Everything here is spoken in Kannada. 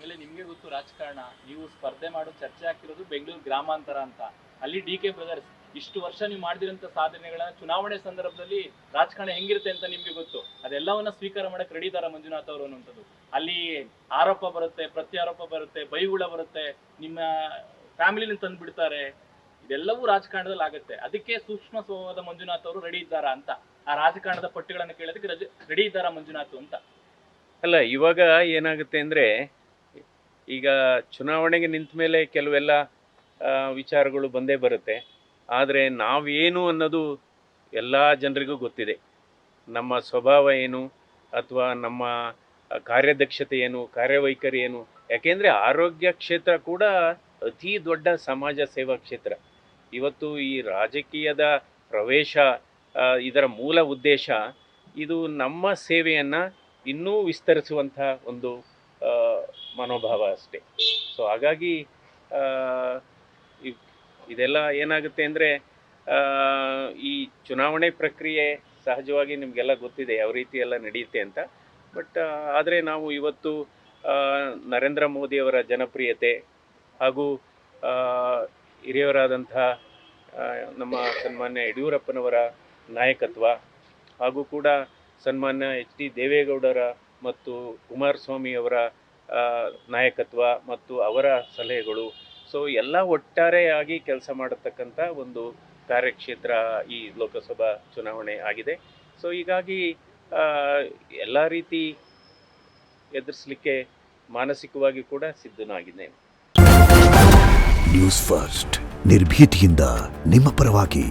ಆಮೇಲೆ ನಿಮ್ಗೆ ಗೊತ್ತು ರಾಜಕಾರಣ, ನೀವು ಸ್ಪರ್ಧೆ ಮಾಡೋ ಚರ್ಚೆ ಆಗ್ತಿರೋದು ಬೆಂಗಳೂರು ಗ್ರಾಮಾಂತರ ಅಂತ. ಅಲ್ಲಿ DK ಬ್ರದರ್ಸ್ ಇಷ್ಟು ವರ್ಷ ನೀವು ಮಾಡಿದಿರಂತ ಸಾಧನೆಗಳನ್ನ ಚುನಾವಣೆ ಸಂದರ್ಭದಲ್ಲಿ ರಾಜಕಾರಣ ಹೆಂಗಿರುತ್ತೆ ಅಂತ ನಿಮ್ಗೆ ಗೊತ್ತು. ಅದೆಲ್ಲವನ್ನ ಸ್ವೀಕಾರ ಮಾಡಕ್ ರೆಡಿ ಇದಾರ ಮಂಜುನಾಥ್ ಅವರು ಅನ್ನುವಂಥದ್ದು. ಅಲ್ಲಿ ಆರೋಪ ಬರುತ್ತೆ, ಪ್ರತ್ಯಾರೋಪ ಬರುತ್ತೆ, ಬೈಗುಳ ಬರುತ್ತೆ, ನಿಮ್ಮ ಫ್ಯಾಮಿಲಿನ ತಂದು ಬಿಡ್ತಾರೆ. ಇದೆಲ್ಲವೂ ರಾಜಕಾರಣದಲ್ಲಿ ಆಗುತ್ತೆ. ಅದಕ್ಕೆ ಸೂಕ್ಷ್ಮ ಸ್ವಭಾವದ ಮಂಜುನಾಥ್ ಅವರು ರೆಡಿ ಇದ್ದಾರಾ ಅಂತ, ಆ ರಾಜಕಾರಣದ ಪಟ್ಟಿಗಳನ್ನು ಕೇಳೋದಕ್ಕೆ ರೆಡಿ ಇದ್ದಾರಾ ಮಂಜುನಾಥ್ ಅಂತ. ಅಲ್ಲ, ಇವಾಗ ಏನಾಗುತ್ತೆ ಅಂದರೆ, ಈಗ ಚುನಾವಣೆಗೆ ನಿಂತ ಮೇಲೆ ಕೆಲವೆಲ್ಲ ವಿಚಾರಗಳು ಬಂದೇ ಬರುತ್ತೆ. ಆದರೆ ನಾವೇನು ಅನ್ನೋದು ಎಲ್ಲ ಜನರಿಗೂ ಗೊತ್ತಿದೆ. ನಮ್ಮ ಸ್ವಭಾವ ಏನು, ಅಥವಾ ನಮ್ಮ ಕಾರ್ಯದಕ್ಷತೆ ಏನು, ಕಾರ್ಯವೈಖರಿ ಏನು. ಯಾಕೆಂದರೆ ಆರೋಗ್ಯ ಕ್ಷೇತ್ರ ಕೂಡ ಅತಿ ದೊಡ್ಡ ಸಮಾಜ ಸೇವಾ ಕ್ಷೇತ್ರ. ಇವತ್ತು ಈ ರಾಜಕೀಯದ ಪ್ರವೇಶ, ಇದರ ಮೂಲ ಉದ್ದೇಶ ಇದು ನಮ್ಮ ಸೇವೆಯನ್ನು ಇನ್ನೂ ವಿಸ್ತರಿಸುವಂಥ ಒಂದು ಮನೋಭಾವ ಅಷ್ಟೇ. ಸೊ ಹಾಗಾಗಿ ಇದೆಲ್ಲ ಏನಾಗುತ್ತೆ ಅಂದರೆ, ಈ ಚುನಾವಣೆ ಪ್ರಕ್ರಿಯೆ ಸಹಜವಾಗಿ ನಿಮಗೆಲ್ಲ ಗೊತ್ತಿದೆ ಯಾವ ರೀತಿ ಎಲ್ಲ ನಡೆಯುತ್ತೆ ಅಂತ. ಬಟ್ ಆದರೆ ನಾವು ಇವತ್ತು ನರೇಂದ್ರ ಮೋದಿಯವರ ಜನಪ್ರಿಯತೆ ಹಾಗೂ ಹಿರಿಯವರಾದಂಥ ನಮ್ಮ ಸನ್ಮಾನ್ಯ ಯಡಿಯೂರಪ್ಪನವರ ನಾಯಕತ್ವ, ಹಾಗೂ ಕೂಡ ಸನ್ಮಾನ್ಯ HD ದೇವೇಗೌಡರ ಮತ್ತು ಕುಮಾರಸ್ವಾಮಿಯವರ ನಾಯಕತ್ವ ಮತ್ತು ಅವರ ಸಲಹೆಗಳು, ಸೊ ಎಲ್ಲ ಒಟ್ಟಾರೆಯಾಗಿ ಕೆಲಸ ಮಾಡತಕ್ಕಂಥ ಒಂದು ಕಾರ್ಯಕ್ಷೇತ್ರ ಈ ಲೋಕಸಭಾ ಚುನಾವಣೆ ಆಗಿದೆ. ಸೊ ಹೀಗಾಗಿ ಎಲ್ಲ ರೀತಿ ಎದುರಿಸಲಿಕ್ಕೆ ಮಾನಸಿಕವಾಗಿ ಕೂಡ ಸಿದ್ಧನಾಗಿದ್ದೇನೆ. ನ್ಯೂಸ್ ಫಸ್ಟ್, ನಿರ್ಭೀತಿಯಿಂದ ನಿಮ್ಮ ಪರವಾಗಿ.